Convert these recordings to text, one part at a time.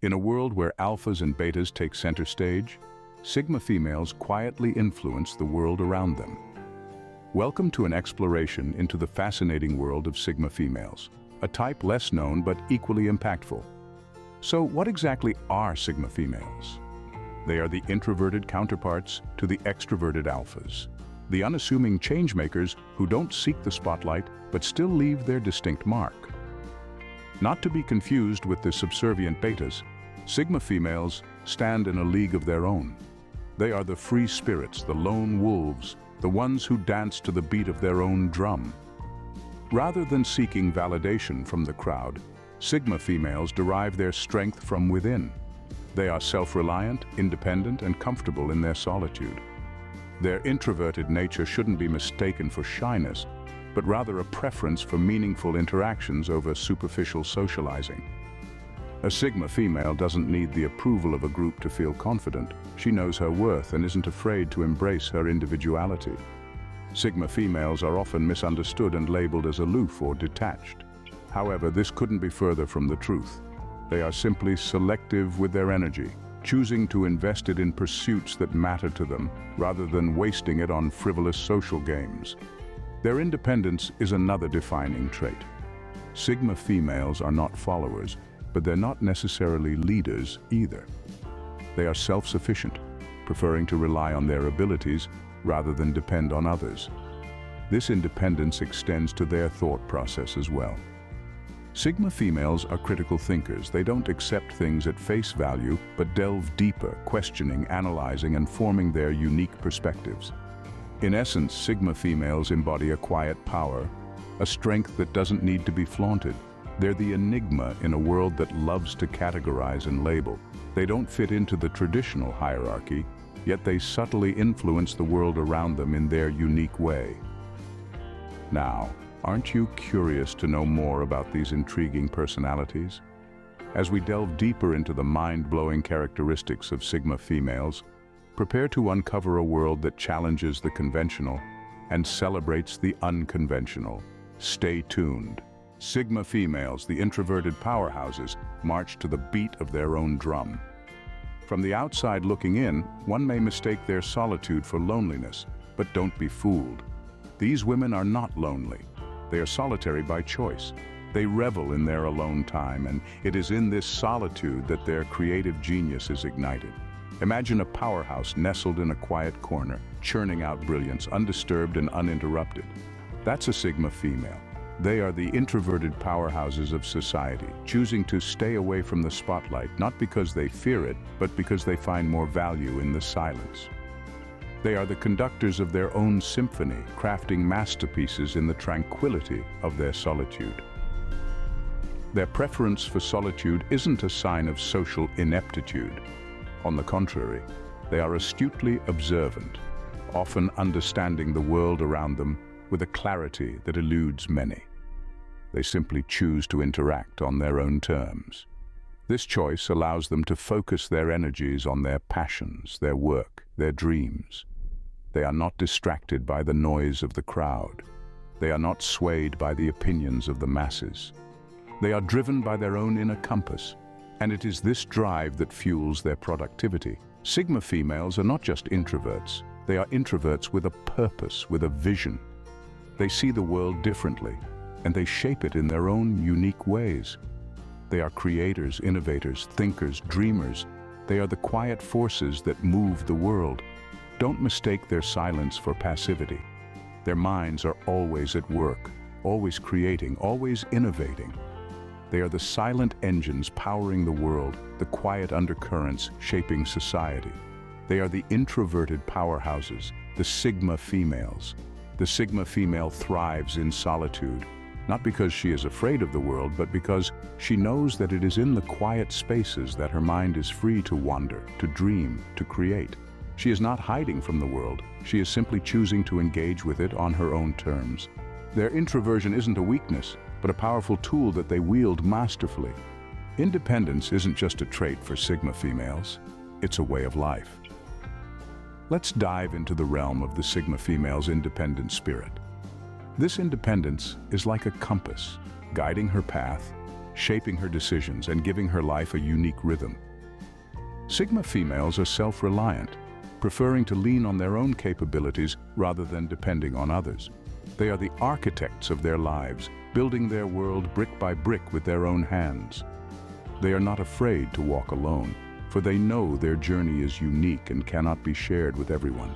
In a world where alphas and betas take center stage, Sigma females quietly influence the world around them. Welcome to an exploration into the fascinating world of Sigma females, a type less known but equally impactful. So what exactly are Sigma females? They are the introverted counterparts to the extroverted alphas, the unassuming changemakers who don't seek the spotlight but still leave their distinct mark. Not to be confused with the subservient betas, Sigma females stand in a league of their own. They are the free spirits, the lone wolves, the ones who dance to the beat of their own drum. Rather than seeking validation from the crowd, Sigma females derive their strength from within. They are self-reliant, independent, and comfortable in their solitude. Their introverted nature shouldn't be mistaken for shyness, but rather a preference for meaningful interactions over superficial socializing. A Sigma female doesn't need the approval of a group to feel confident. She knows her worth and isn't afraid to embrace her individuality. Sigma females are often misunderstood and labeled as aloof or detached. However, this couldn't be further from the truth. They are simply selective with their energy, choosing to invest it in pursuits that matter to them, rather than wasting it on frivolous social games. Their independence is another defining trait. Sigma females are not followers, but they're not necessarily leaders either. They are self-sufficient, preferring to rely on their abilities rather than depend on others. This independence extends to their thought process as well. Sigma females are critical thinkers. They don't accept things at face value, but delve deeper, questioning, analyzing, and forming their unique perspectives. In essence, Sigma females embody a quiet power, a strength that doesn't need to be flaunted. They're the enigma in a world that loves to categorize and label. They don't fit into the traditional hierarchy, yet they subtly influence the world around them in their unique way. Now, aren't you curious to know more about these intriguing personalities? As we delve deeper into the mind-blowing characteristics of Sigma females, prepare to uncover a world that challenges the conventional and celebrates the unconventional. Stay tuned. Sigma females, the introverted powerhouses, march to the beat of their own drum. From the outside looking in, one may mistake their solitude for loneliness, but don't be fooled. These women are not lonely. They are solitary by choice. They revel in their alone time, and it is in this solitude that their creative genius is ignited. Imagine a powerhouse nestled in a quiet corner, churning out brilliance, undisturbed and uninterrupted. That's a Sigma female. They are the introverted powerhouses of society, choosing to stay away from the spotlight, not because they fear it, but because they find more value in the silence. They are the conductors of their own symphony, crafting masterpieces in the tranquility of their solitude. Their preference for solitude isn't a sign of social ineptitude. On the contrary, they are astutely observant, often understanding the world around them with a clarity that eludes many. They simply choose to interact on their own terms. This choice allows them to focus their energies on their passions, their work, their dreams. They are not distracted by the noise of the crowd. They are not swayed by the opinions of the masses. They are driven by their own inner compass, and it is this drive that fuels their productivity. Sigma females are not just introverts. They are introverts with a purpose, with a vision. They see the world differently, and they shape it in their own unique ways. They are creators, innovators, thinkers, dreamers. They are the quiet forces that move the world. Don't mistake their silence for passivity. Their minds are always at work, always creating, always innovating. They are the silent engines powering the world, the quiet undercurrents shaping society. They are the introverted powerhouses, the Sigma females. The Sigma female thrives in solitude, not because she is afraid of the world, but because she knows that it is in the quiet spaces that her mind is free to wander, to dream, to create. She is not hiding from the world. She is simply choosing to engage with it on her own terms. Their introversion isn't a weakness, but a powerful tool that they wield masterfully. Independence isn't just a trait for Sigma females. It's a way of life. Let's dive into the realm of the Sigma female's independent spirit. This independence is like a compass, guiding her path, shaping her decisions and giving her life a unique rhythm. Sigma females are self-reliant, preferring to lean on their own capabilities rather than depending on others. They are the architects of their lives, building their world brick by brick with their own hands. They are not afraid to walk alone, for they know their journey is unique and cannot be shared with everyone.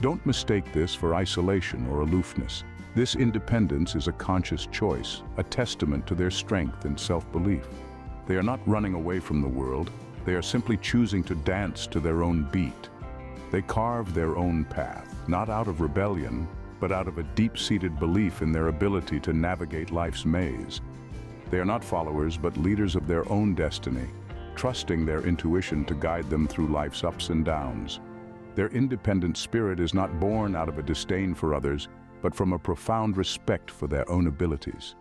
Don't mistake this for isolation or aloofness. This independence is a conscious choice, a testament to their strength and self-belief. They are not running away from the world, they are simply choosing to dance to their own beat. They carve their own path, not out of rebellion, but out of a deep-seated belief in their ability to navigate life's maze. They are not followers, but leaders of their own destiny, trusting their intuition to guide them through life's ups and downs. Their independent spirit is not born out of a disdain for others, but from a profound respect for their own abilities.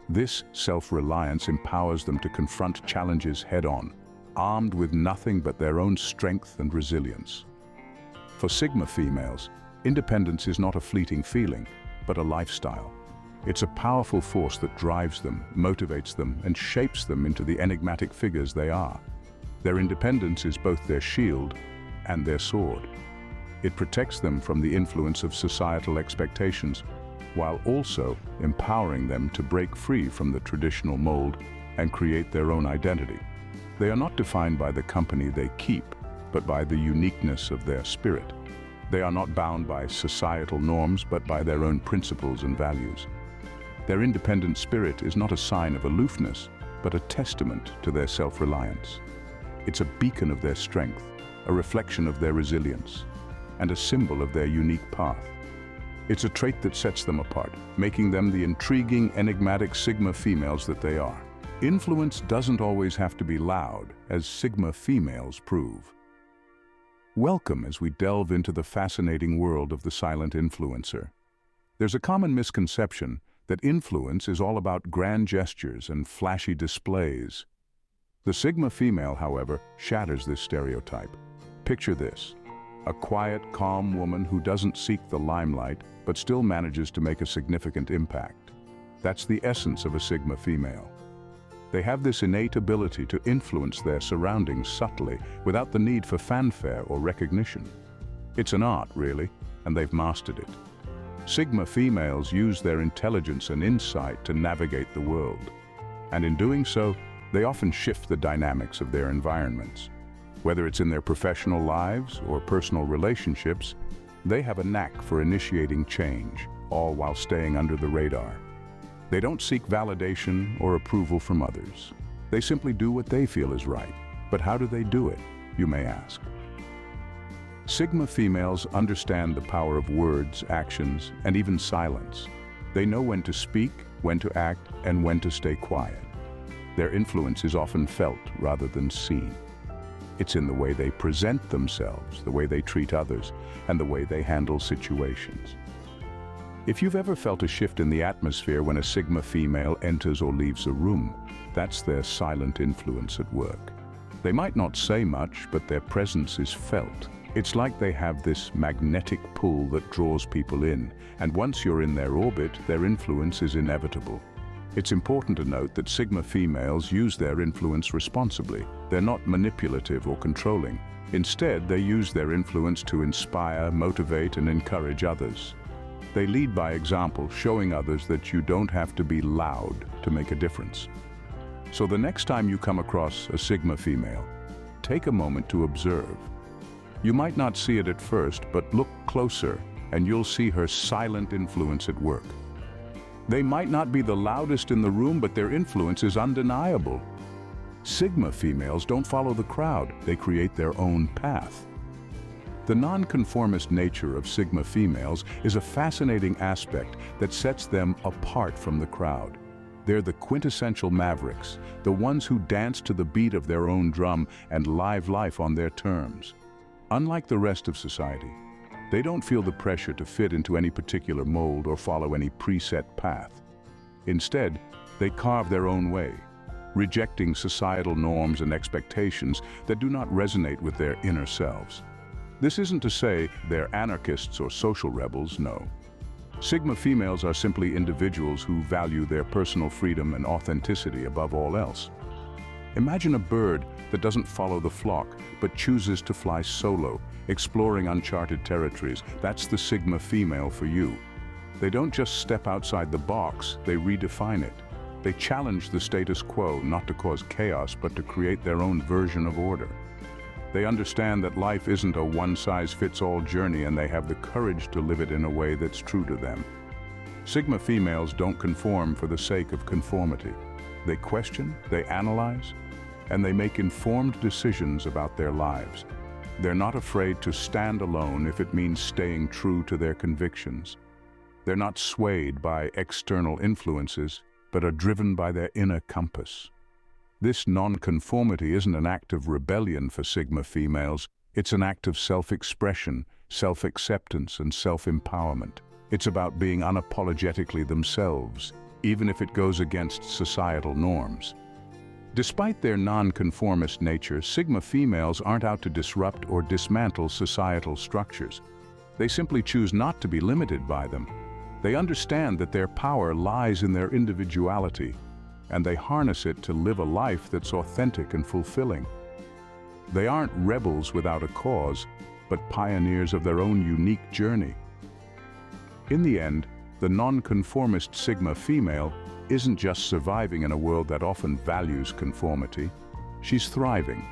This self-reliance empowers them to confront challenges head-on, armed with nothing but their own strength and resilience. For Sigma females, independence is not a fleeting feeling, but a lifestyle. It's a powerful force that drives them, motivates them, and shapes them into the enigmatic figures they are. Their independence is both their shield and their sword. It protects them from the influence of societal expectations, while also empowering them to break free from the traditional mold and create their own identity. They are not defined by the company they keep, but by the uniqueness of their spirit. They are not bound by societal norms, but by their own principles and values. Their independent spirit is not a sign of aloofness, but a testament to their self-reliance. It's a beacon of their strength, a reflection of their resilience, and a symbol of their unique path. It's a trait that sets them apart, making them the intriguing, enigmatic Sigma females that they are. Influence doesn't always have to be loud, as Sigma females prove. Welcome as we delve into the fascinating world of the silent influencer. There's a common misconception that influence is all about grand gestures and flashy displays. The Sigma female, however, shatters this stereotype. Picture this: a quiet, calm woman who doesn't seek the limelight, but still manages to make a significant impact. That's the essence of a Sigma female. They have this innate ability to influence their surroundings subtly, without the need for fanfare or recognition. It's an art, really, and they've mastered it. Sigma females use their intelligence and insight to navigate the world. And in doing so, they often shift the dynamics of their environments. Whether it's in their professional lives or personal relationships, they have a knack for initiating change, all while staying under the radar. They don't seek validation or approval from others. They simply do what they feel is right. But how do they do it, you may ask? Sigma females understand the power of words, actions, and even silence. They know when to speak, when to act, and when to stay quiet. Their influence is often felt rather than seen. It's in the way they present themselves, the way they treat others, and the way they handle situations. If you've ever felt a shift in the atmosphere when a Sigma female enters or leaves a room, that's their silent influence at work. They might not say much, but their presence is felt. It's like they have this magnetic pull that draws people in, and once you're in their orbit, their influence is inevitable. It's important to note that Sigma females use their influence responsibly. They're not manipulative or controlling. Instead, they use their influence to inspire, motivate, and encourage others. They lead by example, showing others that you don't have to be loud to make a difference. So the next time you come across a Sigma female, take a moment to observe. You might not see it at first, but look closer and you'll see her silent influence at work. They might not be the loudest in the room, but their influence is undeniable. Sigma females don't follow the crowd, they create their own path. The non-conformist nature of Sigma females is a fascinating aspect that sets them apart from the crowd. They're the quintessential mavericks, the ones who dance to the beat of their own drum and live life on their terms. Unlike the rest of society, they don't feel the pressure to fit into any particular mold or follow any preset path. Instead, they carve their own way, rejecting societal norms and expectations that do not resonate with their inner selves. This isn't to say they're anarchists or social rebels, no. Sigma females are simply individuals who value their personal freedom and authenticity above all else. Imagine a bird that doesn't follow the flock, but chooses to fly solo, exploring uncharted territories. That's the Sigma female for you. They don't just step outside the box, they redefine it. They challenge the status quo, not to cause chaos, but to create their own version of order. They understand that life isn't a one-size-fits-all journey, and they have the courage to live it in a way that's true to them. Sigma females don't conform for the sake of conformity. They question, they analyze, and they make informed decisions about their lives. They're not afraid to stand alone if it means staying true to their convictions. They're not swayed by external influences, but are driven by their inner compass. This non-conformity isn't an act of rebellion for Sigma females. It's an act of self-expression, self-acceptance, and self-empowerment. It's about being unapologetically themselves, even if it goes against societal norms. Despite their non-conformist nature, Sigma females aren't out to disrupt or dismantle societal structures. They simply choose not to be limited by them. They understand that their power lies in their individuality, and they harness it to live a life that's authentic and fulfilling. They aren't rebels without a cause, but pioneers of their own unique journey. In the end, the non-conformist Sigma female isn't just surviving in a world that often values conformity. She's thriving,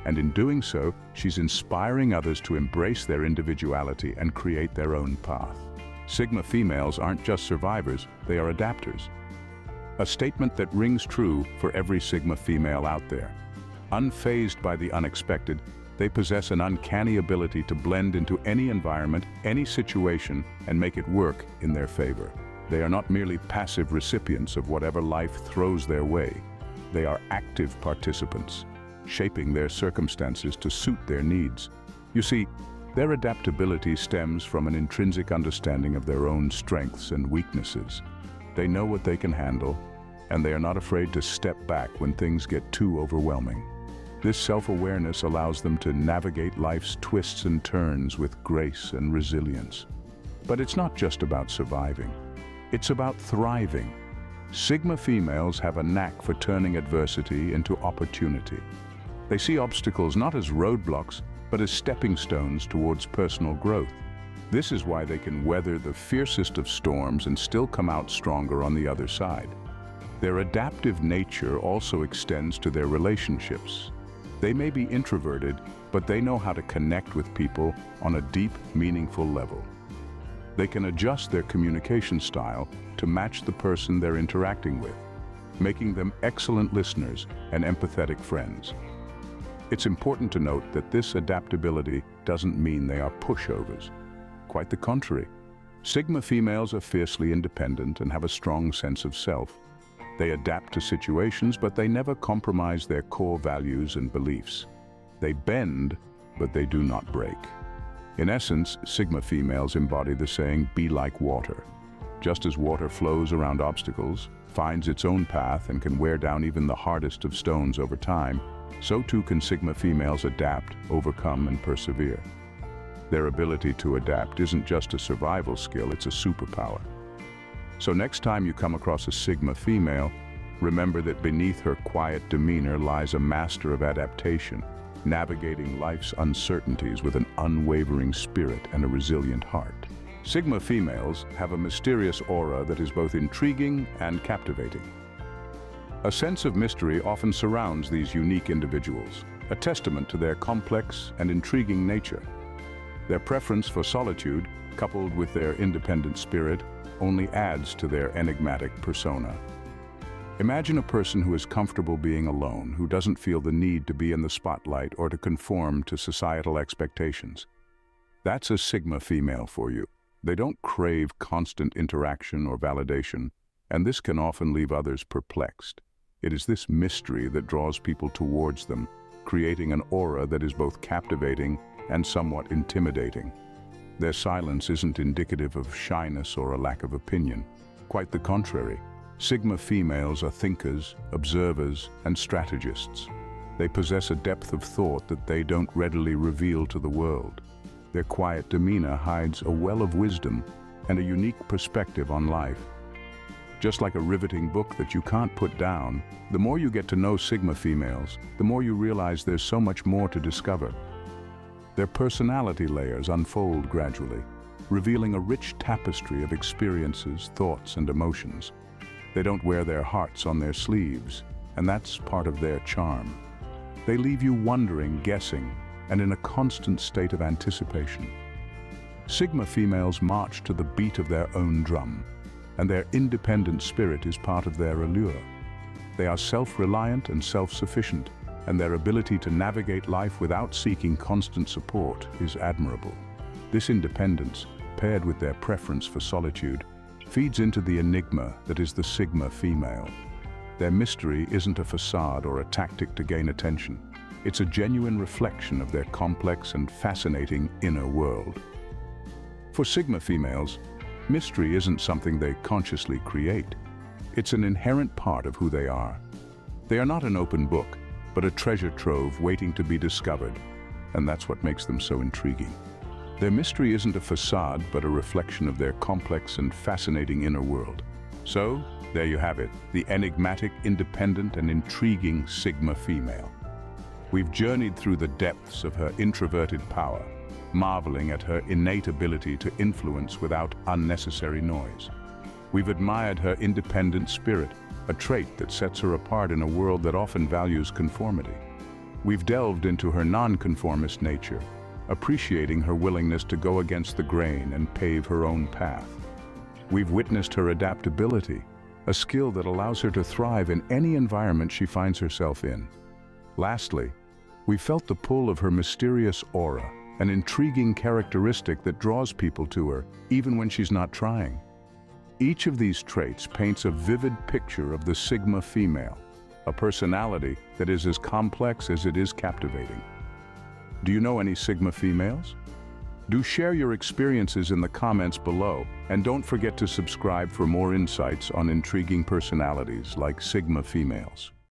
and in doing so, she's inspiring others to embrace their individuality and create their own path. Sigma females aren't just survivors, they are adapters. A statement that rings true for every Sigma female out there. Unfazed by the unexpected, they possess an uncanny ability to blend into any environment, any situation, and make it work in their favor. They are not merely passive recipients of whatever life throws their way. They are active participants, shaping their circumstances to suit their needs. You see, their adaptability stems from an intrinsic understanding of their own strengths and weaknesses. They know what they can handle, and they are not afraid to step back when things get too overwhelming. This self-awareness allows them to navigate life's twists and turns with grace and resilience. But it's not just about surviving. It's about thriving. Sigma females have a knack for turning adversity into opportunity. They see obstacles not as roadblocks, but as stepping stones towards personal growth. This is why they can weather the fiercest of storms and still come out stronger on the other side. Their adaptive nature also extends to their relationships. They may be introverted, but they know how to connect with people on a deep, meaningful level. They can adjust their communication style to match the person they're interacting with, making them excellent listeners and empathetic friends. It's important to note that this adaptability doesn't mean they are pushovers. Quite the contrary. Sigma females are fiercely independent and have a strong sense of self. They adapt to situations, but they never compromise their core values and beliefs. They bend, but they do not break. In essence, Sigma females embody the saying, "Be like water." Just as water flows around obstacles, finds its own path, and can wear down even the hardest of stones over time, so too can Sigma females adapt, overcome, and persevere. Their ability to adapt isn't just a survival skill, it's a superpower. So next time you come across a Sigma female, remember that beneath her quiet demeanor lies a master of adaptation, navigating life's uncertainties with an unwavering spirit and a resilient heart. Sigma females have a mysterious aura that is both intriguing and captivating. A sense of mystery often surrounds these unique individuals, a testament to their complex and intriguing nature. Their preference for solitude, coupled with their independent spirit, only adds to their enigmatic persona. Imagine a person who is comfortable being alone, who doesn't feel the need to be in the spotlight or to conform to societal expectations. That's a Sigma female for you. They don't crave constant interaction or validation, and this can often leave others perplexed. It is this mystery that draws people towards them, creating an aura that is both captivating and somewhat intimidating. Their silence isn't indicative of shyness or a lack of opinion. Quite the contrary. Sigma females are thinkers, observers, and strategists. They possess a depth of thought that they don't readily reveal to the world. Their quiet demeanor hides a well of wisdom, and a unique perspective on life. Just like a riveting book that you can't put down, the more you get to know Sigma females, the more you realize there's so much more to discover. Their personality layers unfold gradually, revealing a rich tapestry of experiences, thoughts, and emotions. They don't wear their hearts on their sleeves, and that's part of their charm. They leave you wondering, guessing, and in a constant state of anticipation. Sigma females march to the beat of their own drum, and their independent spirit is part of their allure. They are self-reliant and self-sufficient, and their ability to navigate life without seeking constant support is admirable. This independence, paired with their preference for solitude, feeds into the enigma that is the Sigma female. Their mystery isn't a facade or a tactic to gain attention. It's a genuine reflection of their complex and fascinating inner world. For Sigma females, mystery isn't something they consciously create. It's an inherent part of who they are. They are not an open book, but a treasure trove waiting to be discovered, and that's what makes them so intriguing. Their mystery isn't a facade, but a reflection of their complex and fascinating inner world. So, there you have it, the enigmatic, independent, and intriguing Sigma female. We've journeyed through the depths of her introverted power, marveling at her innate ability to influence without unnecessary noise. We've admired her independent spirit, a trait that sets her apart in a world that often values conformity. We've delved into her non-conformist nature, appreciating her willingness to go against the grain and pave her own path. We've witnessed her adaptability, a skill that allows her to thrive in any environment she finds herself in. Lastly, we felt the pull of her mysterious aura, an intriguing characteristic that draws people to her, even when she's not trying. Each of these traits paints a vivid picture of the Sigma female, a personality that is as complex as it is captivating. Do you know any Sigma females? Do share your experiences in the comments below, and don't forget to subscribe for more insights on intriguing personalities like Sigma females.